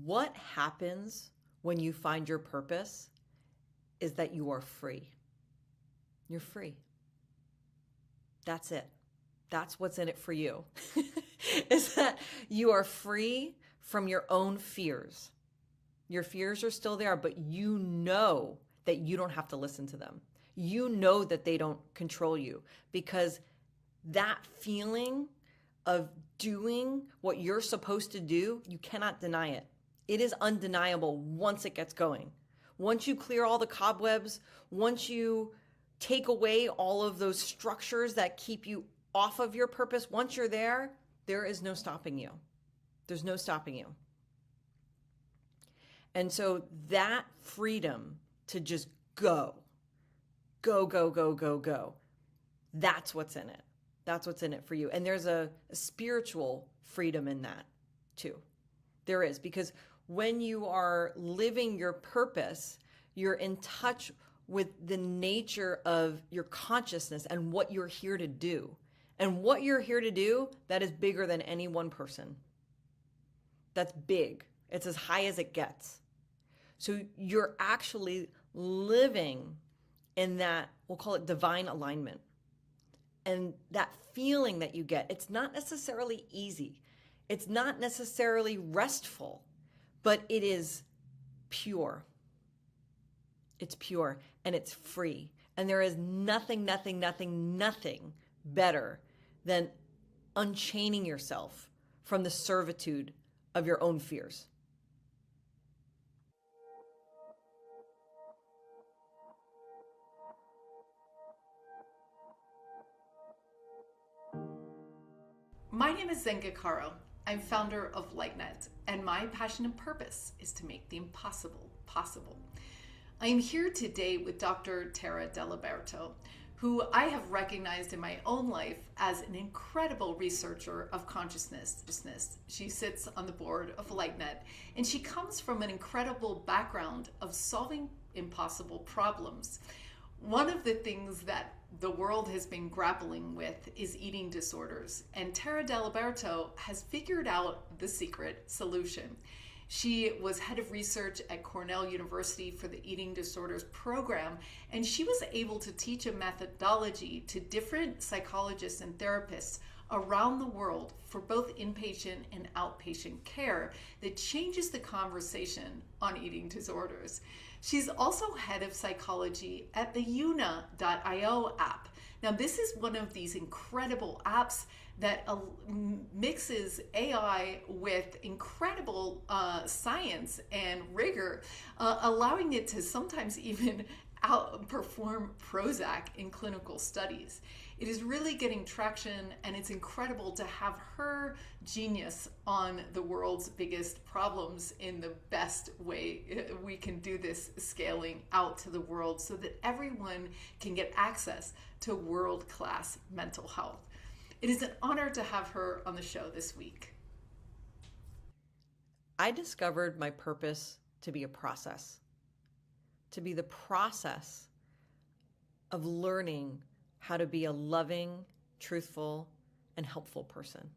What happens when you find your purpose is that you are free. You're free. That's it. That's what's in it for you. Is that you are free from your own fears. Your fears are still there, but you know that you don't have to listen to them. You know that they don't control you, because that feeling of doing what you're supposed to do, you cannot deny it. It is undeniable once it gets going. Once you clear all the cobwebs, once you take away all of those structures that keep you off of your purpose, once you're there, there is no stopping you. There's no stopping you. And so that freedom to just go, go, go, go, go, go, that's what's in it. That's what's in it for you. And there's a spiritual freedom in that too. There is, because when you are living your purpose, you're in touch with the nature of your consciousness and what you're here to do. And what you're here to do, that is bigger than any one person. That's big. It's as high as it gets. So you're actually living in that, we'll call it divine alignment. And that feeling that you get, it's not necessarily easy. It's not necessarily restful, but it is pure. It's pure and it's free. And there is nothing better than unchaining yourself from the servitude of your own fears. My name is Zenga Caro. I'm founder of LightNet, and my passion and purpose is to make the impossible possible. I am here today with Dr. Tara Deliberto, who I have recognized in my own life as an incredible researcher of consciousness. She sits on the board of LightNet, and she comes from an incredible background of solving impossible problems. One of the things that the world has been grappling with is eating disorders, and Tara Deliberto has figured out the secret solution. She was head of research at Cornell University for the Eating Disorders program, and she was able to teach a methodology to different psychologists and therapists around the world for both inpatient and outpatient care that changes the conversation on eating disorders. She's also head of psychology at the Yuna.io app. Now, this is one of these incredible apps that mixes AI with incredible science and rigor, allowing it to sometimes even outperform Prozac in clinical studies. It is really getting traction, and it's incredible to have her genius on the world's biggest problems in the best way we can do this, scaling out to the world so that everyone can get access to world-class mental health. It is an honor to have her on the show this week. I discovered my purpose to be a process, to be the process of learning how to be a loving, truthful, and helpful person.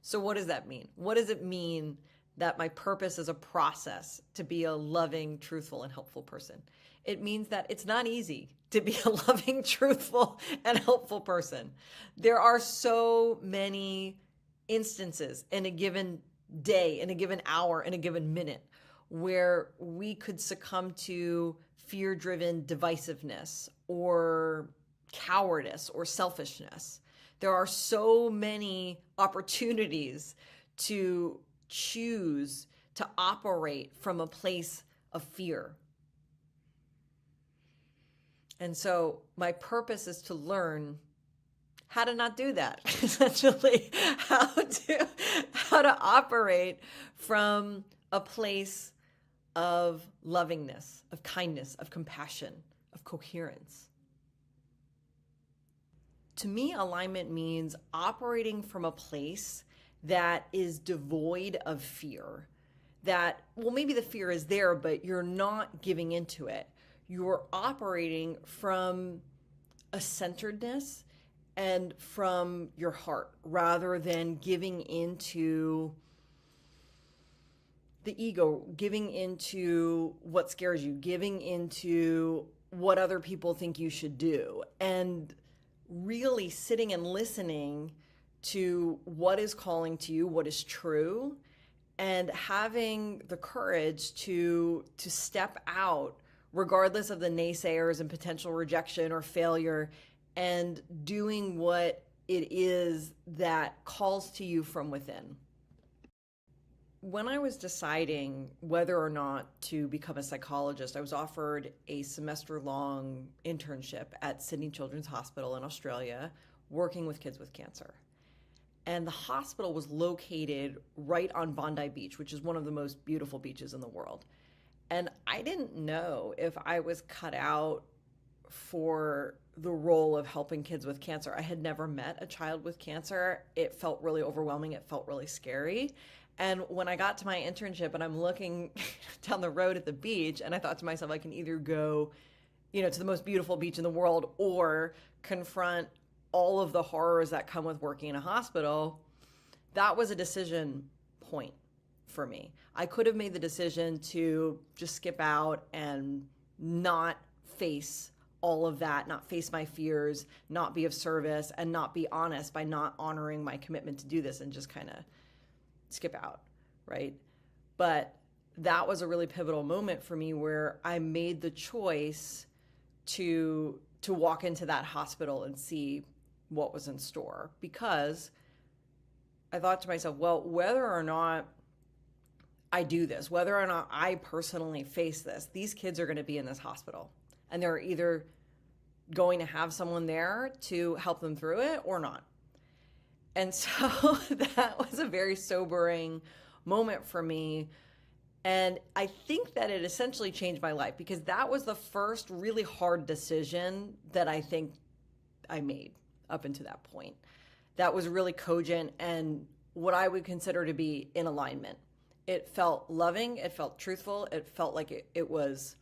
So what does that mean? What does it mean that my purpose is a process to be a loving, truthful, and helpful person? It means that it's not easy to be a loving, truthful, and helpful person. There are so many instances in a given day, in a given hour, in a given minute, where we could succumb to fear-driven divisiveness or cowardice or selfishness. There are so many opportunities to choose to operate from a place of fear. And so my purpose is to learn how to not do that, essentially, how to operate from a place of lovingness, of kindness, of compassion, of coherence. To me, alignment means operating from a place that is devoid of fear. That, well, maybe the fear is there, but you're not giving into it. You're operating from a centeredness and from your heart rather than giving into the ego, giving into what scares you, giving into what other people think you should do, and really sitting and listening to what is calling to you, what is true, and having the courage to step out regardless of the naysayers and potential rejection or failure, and doing what it is that calls to you from within. When I was deciding whether or not to become a psychologist, I was offered a semester-long internship at Sydney Children's Hospital in Australia, working with kids with cancer. And the hospital was located right on Bondi Beach, which is one of the most beautiful beaches in the world. And I didn't know if I was cut out for the role of helping kids with cancer. I had never met a child with cancer. It felt really overwhelming. It felt really scary. And when I got to my internship and I'm looking down the road at the beach, and I thought to myself, I can either go, to the most beautiful beach in the world or confront all of the horrors that come with working in a hospital, that was a decision point for me. I could have made the decision to just skip out and not face all of that, not face my fears, not be of service, and not be honest by not honoring my commitment to do this and just kind of skip out, right? But that was a really pivotal moment for me where I made the choice to walk into that hospital and see what was in store, because I thought to myself, well, whether or not I do this, whether or not I personally face this, these kids are going to be in this hospital, and they're either going to have someone there to help them through it or not. And so that was a very sobering moment for me. And I think that it essentially changed my life, because that was the first really hard decision that I think I made up until that point. That was really cogent and what I would consider to be in alignment. It felt loving. It felt truthful. It felt like it was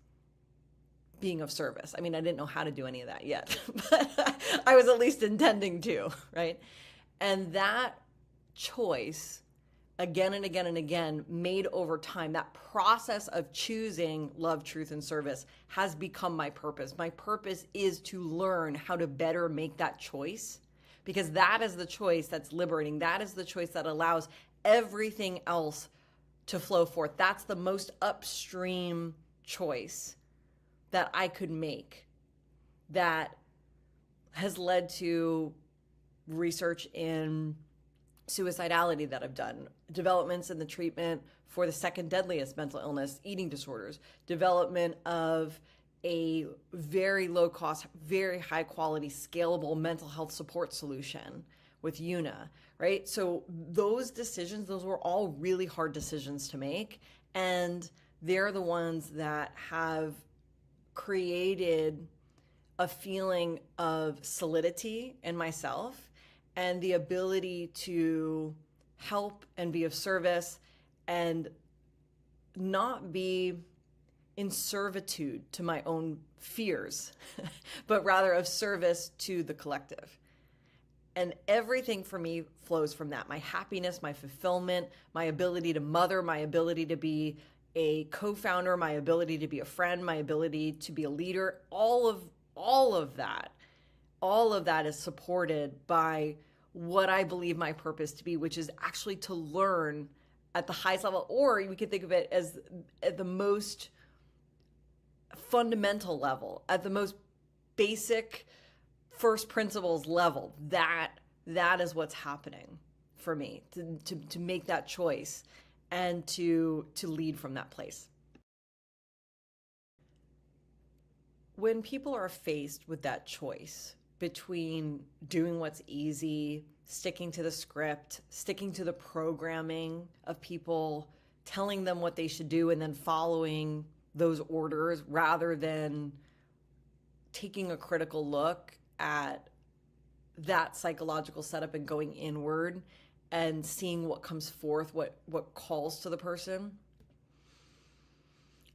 being of service. I mean, I didn't know how to do any of that yet, but I was at least intending to, right? And that choice, again and again and again, made over time, that process of choosing love, truth, and service has become my purpose. My purpose is to learn how to better make that choice, because that is the choice that's liberating. That is the choice that allows everything else to flow forth. That's the most upstream choice that I could make, that has led to research in suicidality that I've done, developments in the treatment for the second deadliest mental illness, eating disorders, development of a very low cost, very high quality, scalable mental health support solution with Yuna, right? So those decisions, those were all really hard decisions to make. And they're the ones that have created a feeling of solidity in myself and the ability to help and be of service and not be in servitude to my own fears, but rather of service to the collective. And everything for me flows from that. My happiness, my fulfillment, my ability to mother, my ability to be a co-founder, my ability to be a friend, my ability to be a leader, all of that is supported by what I believe my purpose to be, which is actually to learn at the highest level, or we could think of it as at the most fundamental level, at the most basic first principles level. That is what's happening for me, to make that choice and to lead from that place. When people are faced with that choice between doing what's easy, sticking to the script, sticking to the programming of people, telling them what they should do and then following those orders, rather than taking a critical look at that psychological setup and going inward and seeing what comes forth, what calls to the person.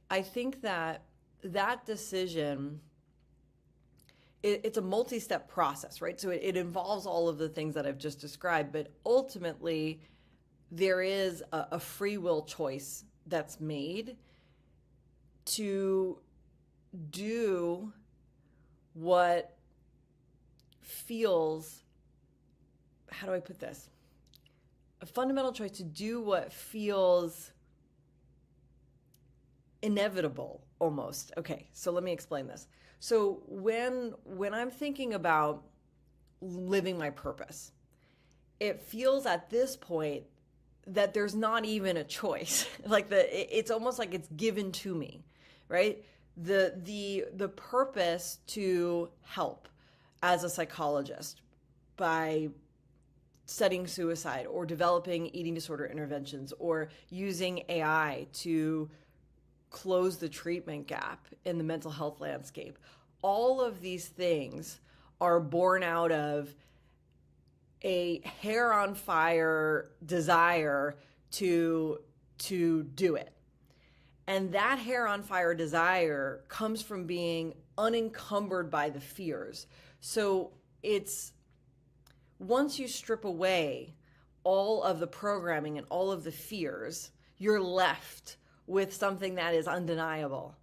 I think that decision, it's a multi-step process, right? So it involves all of the things that I've just described, but ultimately there is a free will choice that's made to do what feels, how do I put this? A fundamental choice to do what feels inevitable almost. Okay, so let me explain this. So when I'm thinking about living my purpose, it feels at this point that there's not even a choice. It's almost like it's given to me, right? The purpose to help as a psychologist by studying suicide or developing eating disorder interventions or using AI to close the treatment gap in the mental health landscape. All of these things are born out of a hair on fire desire to do it. And that hair on fire desire comes from being unencumbered by the fears. So it's, once you strip away all of the programming and all of the fears, you're left with something that is undeniable.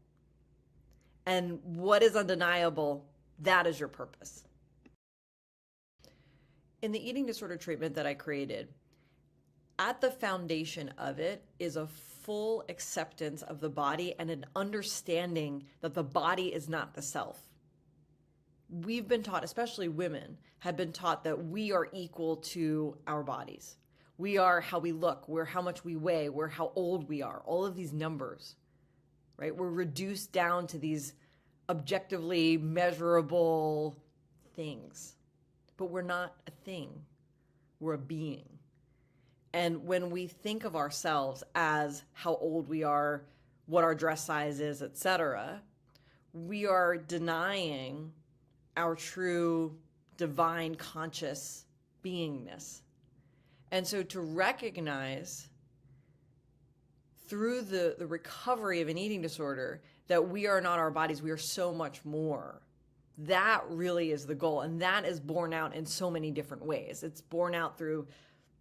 And what is undeniable, that is your purpose. In the eating disorder treatment that I created, at the foundation of it is a full acceptance of the body and an understanding that the body is not the self. We've been taught, especially women, have been taught that we are equal to our bodies. We are how we look, we're how much we weigh, we're how old we are, all of these numbers, right? We're reduced down to these objectively measurable things. But we're not a thing, we're a being. And when we think of ourselves as how old we are, what our dress size is, etc., we are denying our true divine conscious beingness. And so to recognize through the recovery of an eating disorder that we are not our bodies, we are so much more. That really is the goal. And that is borne out in so many different ways. It's borne out through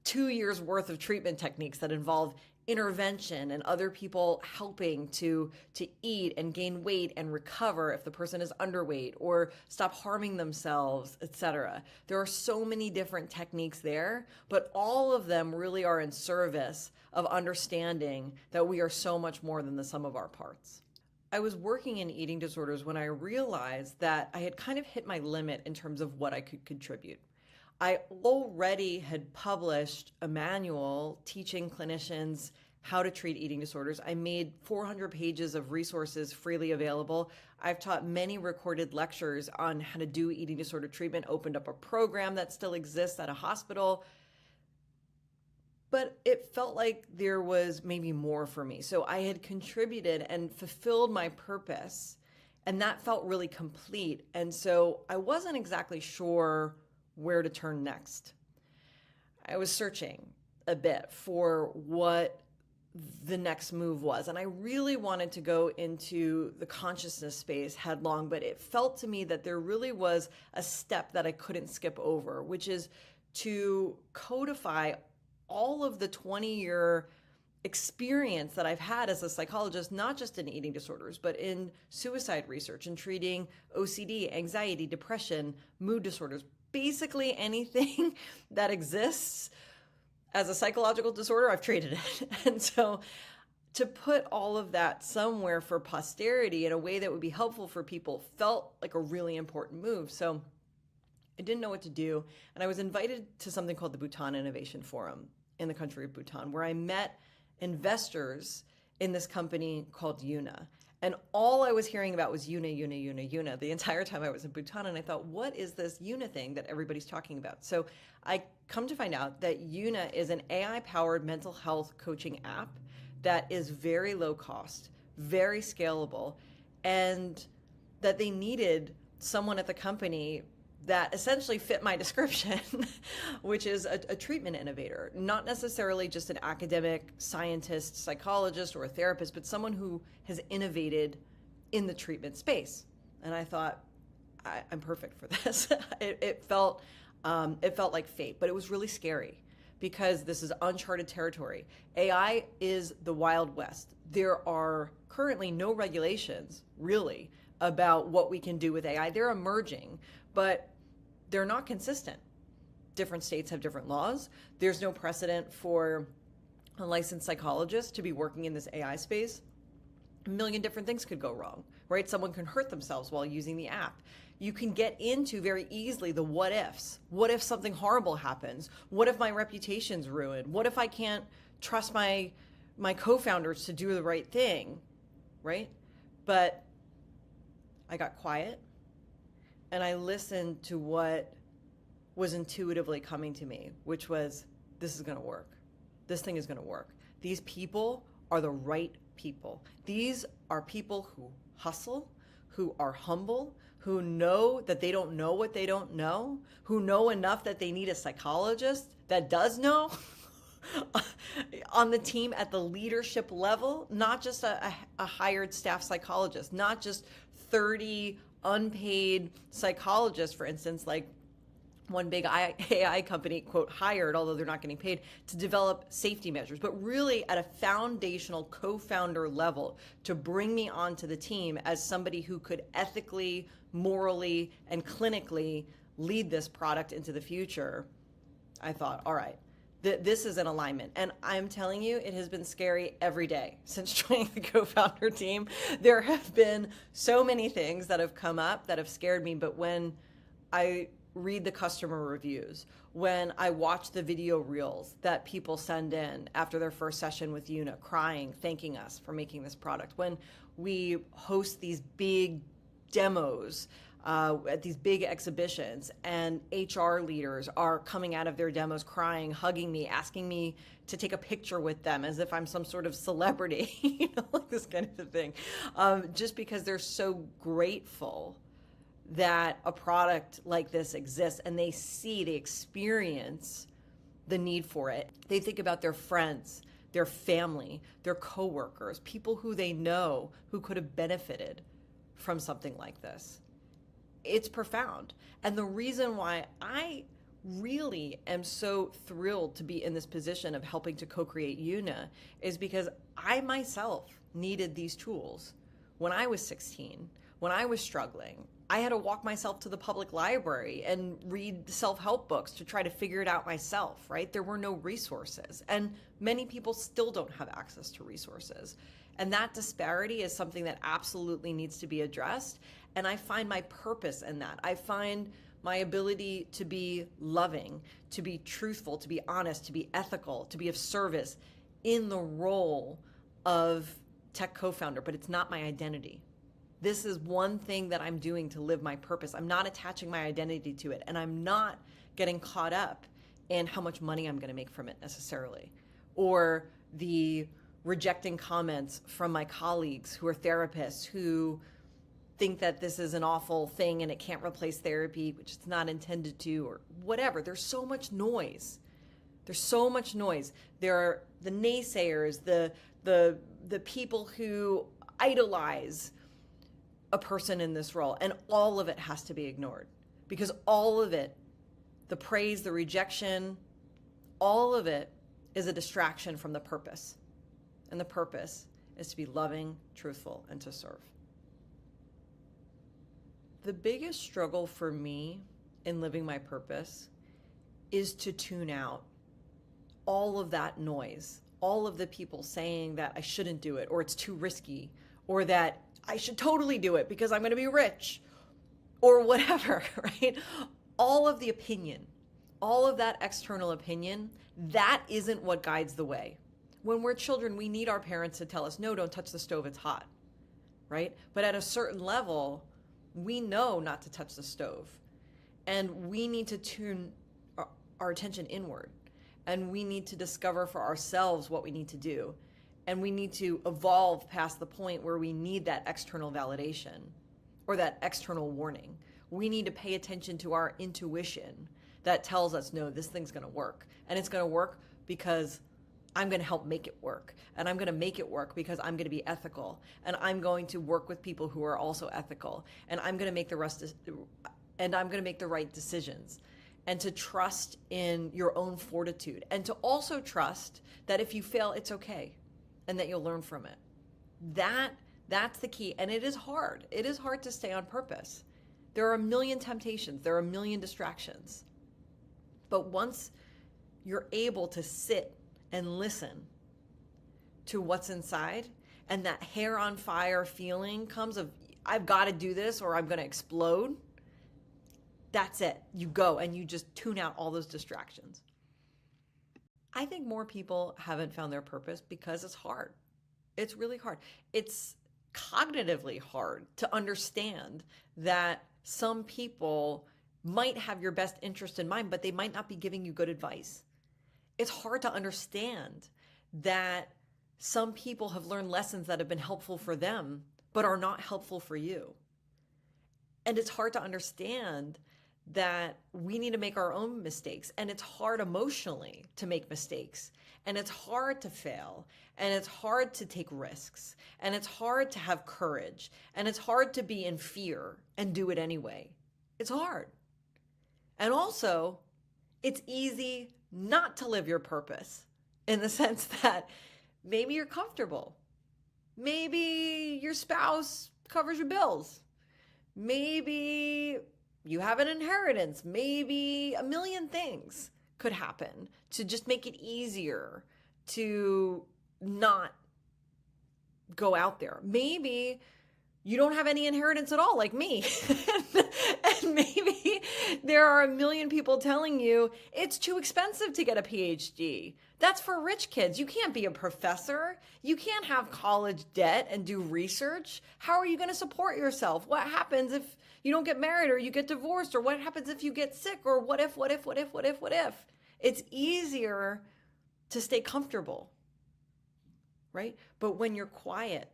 2 years worth of treatment techniques that involve intervention and other people helping to eat and gain weight and recover if the person is underweight or stop harming themselves, etc. There are so many different techniques there, but all of them really are in service of understanding that we are so much more than the sum of our parts. I was working in eating disorders when I realized that I had kind of hit my limit in terms of what I could contribute. I already had published a manual teaching clinicians how to treat eating disorders. I made 400 pages of resources freely available. I've taught many recorded lectures on how to do eating disorder treatment, opened up a program that still exists at a hospital. But it felt like there was maybe more for me. So I had contributed and fulfilled my purpose, and that felt really complete. And so I wasn't exactly sure where to turn next. I was searching a bit for what the next move was. And I really wanted to go into the consciousness space headlong, but it felt to me that there really was a step that I couldn't skip over, which is to codify all of the 20-year experience that I've had as a psychologist, not just in eating disorders, but in suicide research and treating OCD, anxiety, depression, mood disorders, basically anything that exists as a psychological disorder, I've treated it. And so to put all of that somewhere for posterity in a way that would be helpful for people felt like a really important move. So I didn't know what to do. And I was invited to something called the Bhutan Innovation Forum in the country of Bhutan, where I met investors in this company called Yuna. And all I was hearing about was Yuna, Yuna, Yuna, Yuna the entire time I was in Bhutan. And I thought, what is this Yuna thing that everybody's talking about? So I come to find out that Yuna is an AI-powered mental health coaching app that is very low cost, very scalable, and that they needed someone at the company that essentially fit my description, which is a treatment innovator, not necessarily just an academic scientist, psychologist, or a therapist, but someone who has innovated in the treatment space. And I thought, I'm perfect for this. It felt like fate, but it was really scary because this is uncharted territory. AI is the Wild West. There are currently no regulations, really, about what we can do with AI. They're emerging, but they're not consistent. Different states have different laws. There's no precedent for a licensed psychologist to be working in this AI space. A million different things could go wrong, right? Someone can hurt themselves while using the app. You can get into very easily the what ifs. What if something horrible happens? What if my reputation's ruined? What if I can't trust my co-founders to do the right thing, right? But I got quiet and I listened to what was intuitively coming to me, which was, this is going to work. This thing is going to work. These people are the right people. These are people who hustle, who are humble, who know that they don't know what they don't know, who know enough that they need a psychologist that does know on the team at the leadership level, not just a hired staff psychologist, not just 30 unpaid psychologists, for instance, like one big AI company, quote, hired, although they're not getting paid, to develop safety measures, but really at a foundational co-founder level to bring me onto the team as somebody who could ethically, morally, and clinically lead this product into the future. I thought, all right, this is an alignment. And I'm telling you, it has been scary every day since joining the co-founder team. There have been so many things that have come up that have scared me, but when I read the customer reviews, when I watch the video reels that people send in after their first session with Yuna, crying, thanking us for making this product, when we host these big demos at these big exhibitions and HR leaders are coming out of their demos crying, hugging me, asking me to take a picture with them as if I'm some sort of celebrity, like this kind of thing, just because they're so grateful that a product like this exists and they experience the need for it. They think about their friends, their family, their coworkers, people who they know who could have benefited from something like this. It's profound. And the reason why I really am so thrilled to be in this position of helping to co-create Yuna is because I myself needed these tools when I was 16, when I was struggling. I had to walk myself to the public library and read self-help books to try to figure it out myself, right? There were no resources. And many people still don't have access to resources. And that disparity is something that absolutely needs to be addressed. And I find my purpose in that. I find my ability to be loving, to be truthful, to be honest, to be ethical, to be of service in the role of tech co-founder, but it's not my identity. This is one thing that I'm doing to live my purpose. I'm not attaching my identity to it, and I'm not getting caught up in how much money I'm going to make from it necessarily, or the rejecting comments from my colleagues who are therapists who think that this is an awful thing and it can't replace therapy, which it's not intended to, or whatever. There's so much noise. There's so much noise. There are the naysayers, the people who idolize a person in this role, and all of it has to be ignored, because all of it, the praise, the rejection, all of it is a distraction from the purpose. And the purpose is to be loving, truthful, and to serve. The biggest struggle for me in living my purpose is to tune out all of that noise, all of the people saying that I shouldn't do it, or it's too risky, or that I should totally do it because I'm going to be rich, or whatever, right? All of the opinion, all of that external opinion, that isn't what guides the way. When we're children, we need our parents to tell us, no, don't touch the stove, it's hot, right? But at a certain level, we know not to touch the stove. And we need to tune our attention inward. And we need to discover for ourselves what we need to do. And we need to evolve past the point where we need that external validation or that external warning. We need to pay attention to our intuition that tells us, no, this thing's going to work. And it's going to work because I'm going to help make it work. And I'm going to make it work because I'm going to be ethical. And I'm going to work with people who are also ethical. And I'm going to make the right decisions. and to trust in your own fortitude, and to also trust that if you fail, it's okay and that you'll learn from it. That's the key. And it is hard. It is hard to stay on purpose. There are a million temptations. There are a million distractions. But once you're able to sit and listen to what's inside, and that hair on fire feeling comes of, I've got to do this or I'm going to explode. That's it. You go and you just tune out all those distractions. I think more people haven't found their purpose because it's hard. It's really hard. It's cognitively hard to understand that some people might have your best interest in mind, but they might not be giving you good advice. It's hard to understand that some people have learned lessons that have been helpful for them, but are not helpful for you. And it's hard to understand that we need to make our own mistakes. And it's hard emotionally to make mistakes. And it's hard to fail. And it's hard to take risks. And it's hard to have courage. And it's hard to be in fear and do it anyway. It's hard. And also, it's easy not to live your purpose, in the sense that maybe you're comfortable. Maybe your spouse covers your bills. Maybe you have an inheritance. Maybe a million things could happen to just make it easier to not go out there. Maybe you don't have any inheritance at all, like me. And maybe there are a million people telling you it's too expensive to get a PhD. That's for rich kids. You can't be a professor. You can't have college debt and do research. How are you going to support yourself? What happens if you don't get married or you get divorced? Or what happens if you get sick? Or what if? It's easier to stay comfortable, right? But when you're quiet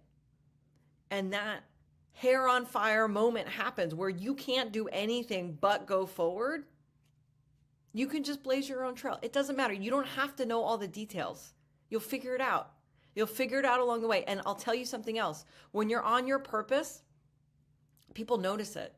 and that hair on fire moment happens where you can't do anything but go forward, you can just blaze your own trail. It doesn't matter. You don't have to know all the details. You'll figure it out. You'll figure it out along the way. And I'll tell you something else. When you're on your purpose, people notice it.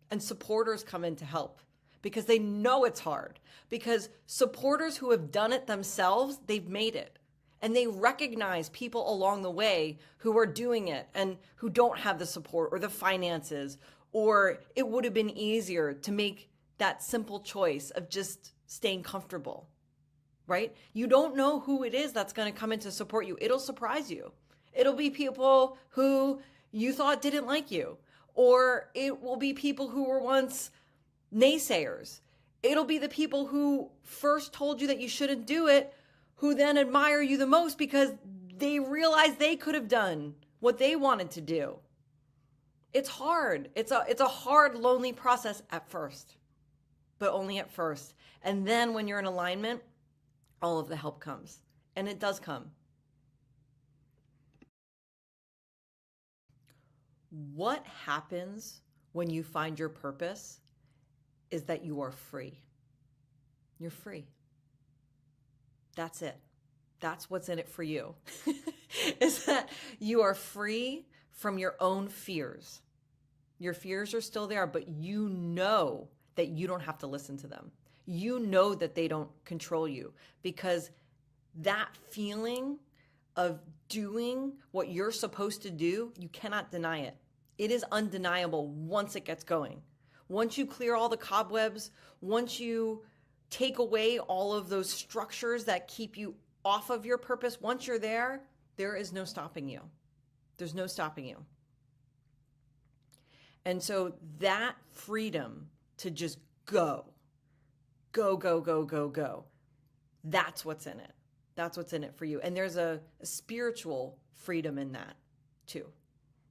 And supporters come in to help because they know it's hard. Because supporters who have done it themselves, they've made it. And they recognize people along the way who are doing it and who don't have the support or the finances, or it would have been easier to make that simple choice of just staying comfortable, right? You don't know who it is that's going to come in to support you. It'll surprise you. It'll be people who you thought didn't like you, or it will be people who were once naysayers. It'll be the people who first told you that you shouldn't do it, who then admire you the most because they realize they could have done what they wanted to do. It's hard. It's a hard, lonely process at first, but only at first. And then when you're in alignment, all of the help comes. And it does come. What happens when you find your purpose is that you are free. You're free. That's it. That's what's in it for you. Is that you are free from your own fears. Your fears are still there, but you know that you don't have to listen to them. You know that they don't control you, because that feeling of doing what you're supposed to do, you cannot deny it. It is undeniable once it gets going. Once you clear all the cobwebs, once you take away all of those structures that keep you off of your purpose, once you're there, there is no stopping you. There's no stopping you. And so that freedom to just go, that's what's in it. That's what's in it for you. And there's a spiritual freedom in that too.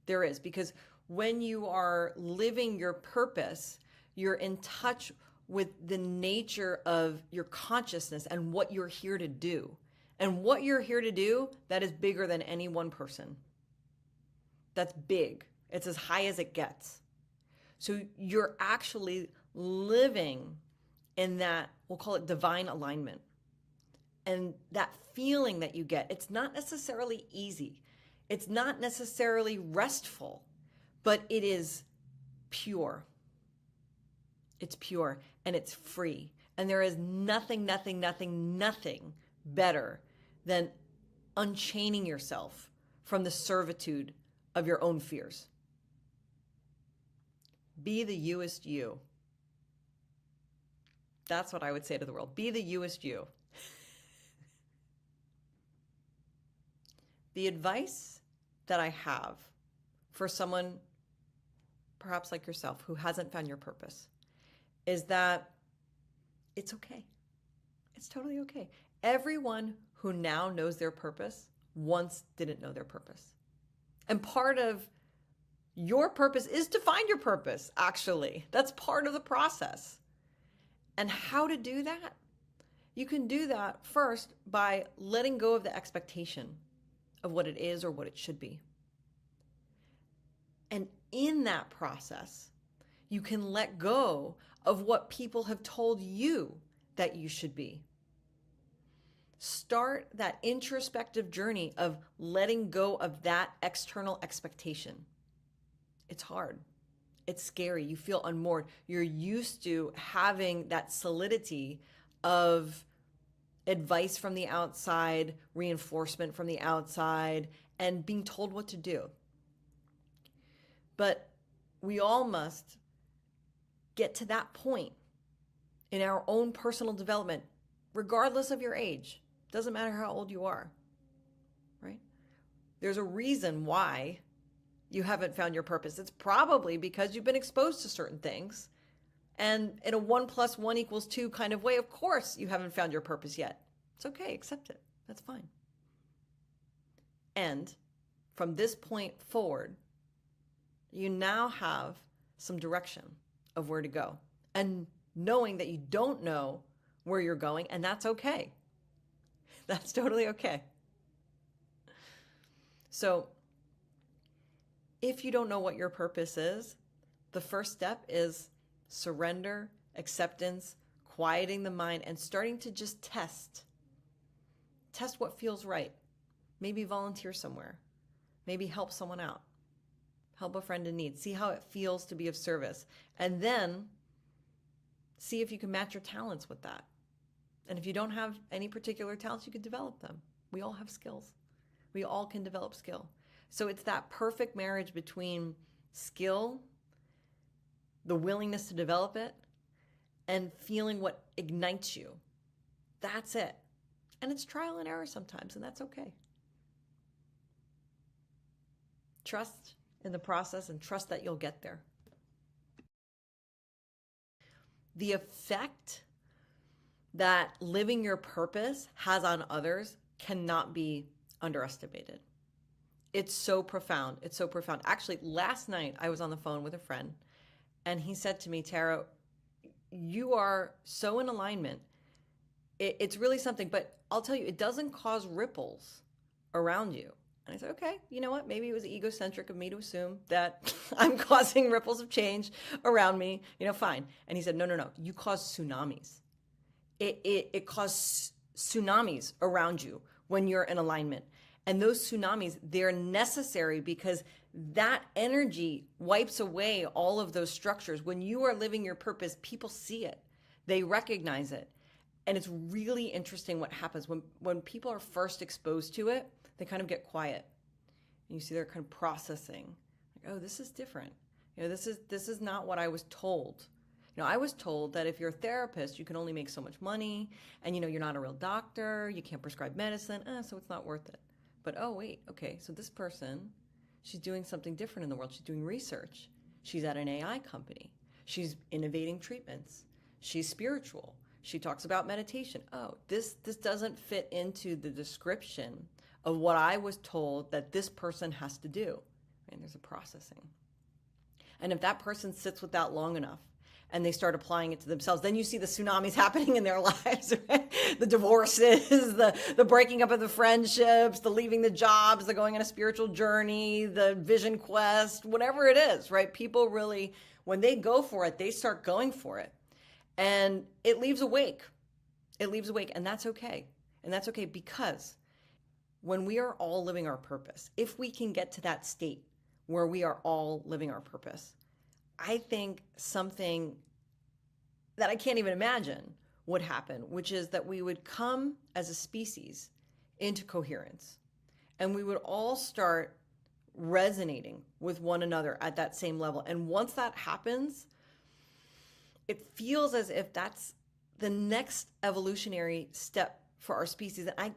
There is, because when you are living your purpose, you're in touch with the nature of your consciousness and what you're here to do. And what you're here to do, that is bigger than any one person. That's big. It's as high as it gets. So you're actually living in that, we'll call it divine alignment. And that feeling that you get, it's not necessarily easy. It's not necessarily restful, but it is pure. It's pure and it's free. And there is nothing, nothing, nothing, nothing better than unchaining yourself from the servitude of your own fears. Be the youest you. That's what I would say to the world. Be the youest you. The advice that I have for someone, perhaps like yourself, who hasn't found your purpose, is that it's okay. It's totally okay. Everyone who now knows their purpose once didn't know their purpose. And part of your purpose is to find your purpose, actually. That's part of the process. And how to do that? You can do that first by letting go of the expectation of what it is or what it should be. And in that process, you can let go of what people have told you that you should be. Start that introspective journey of letting go of that external expectation. It's hard. It's scary. You feel unmoored. You're used to having that solidity of advice from the outside, reinforcement from the outside, and being told what to do. But we all must get to that point in our own personal development, regardless of your age. Doesn't matter how old you are, right? There's a reason why you haven't found your purpose. It's probably because you've been exposed to certain things. And in a 1 + 1 = 2 kind of way, of course, you haven't found your purpose yet. It's okay. Accept it. That's fine. And from this point forward, you now have some direction of where to go. And knowing that you don't know where you're going, and that's okay. That's totally okay. So if you don't know what your purpose is, the first step is surrender, acceptance, quieting the mind, and starting to just test. Test what feels right. Maybe volunteer somewhere. Maybe help someone out. Help a friend in need. See how it feels to be of service. And then see if you can match your talents with that. And if you don't have any particular talents, you can develop them. We all have skills. We all can develop skill. So it's that perfect marriage between skill, the willingness to develop it, and feeling what ignites you. That's it. And it's trial and error sometimes, and that's okay. Trust in the process and trust that you'll get there. The effect that living your purpose has on others cannot be underestimated. It's so profound. It's so profound. Actually, last night I was on the phone with a friend and he said to me, Tara, you are so in alignment. It's really something, but I'll tell you, it doesn't cause ripples around you. And I said, okay, you know what? Maybe it was egocentric of me to assume that I'm causing ripples of change around me. Fine. And he said, no. You cause tsunamis. It causes tsunamis around you when you're in alignment. And those tsunamis, they're necessary because that energy wipes away all of those structures. When you are living your purpose, people see it. They recognize it. And it's really interesting what happens when people are first exposed to it. They kind of get quiet. And you see they're kind of processing. Like, oh, this is different. This is not what I was told. I was told that if you're a therapist, you can only make so much money, and you're not a real doctor, you can't prescribe medicine, so it's not worth it. But oh wait, okay, so this person, she's doing something different in the world. She's doing research. She's at an AI company. She's innovating treatments. She's spiritual. She talks about meditation. Oh, this doesn't fit into the description of what I was told that this person has to do. And there's a processing. And if that person sits with that long enough and they start applying it to themselves, then you see the tsunamis happening in their lives, right? The divorces, the breaking up of the friendships, the leaving the jobs, the going on a spiritual journey, the vision quest, whatever it is, right? People really, when they go for it, they start going for it. And it leaves a wake. It leaves a wake, and that's okay. And that's okay because when we are all living our purpose, if we can get to that state where we are all living our purpose, I think something that I can't even imagine would happen, which is that we would come as a species into coherence and we would all start resonating with one another at that same level. And once that happens, it feels as if that's the next evolutionary step for our species. And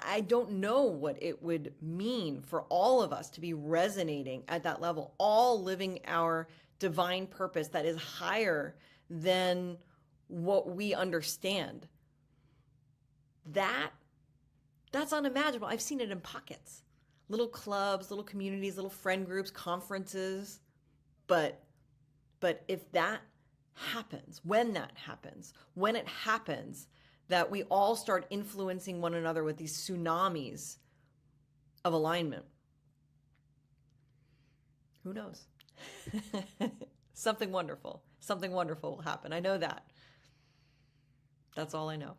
I don't know what it would mean for all of us to be resonating at that level, all living our divine purpose that is higher than what we understand. That's unimaginable. I've seen it in pockets. Little clubs, little communities, little friend groups, conferences. But if that happens, when it happens, that we all start influencing one another with these tsunamis of alignment, who knows? Something wonderful will happen. I know that. That's all I know.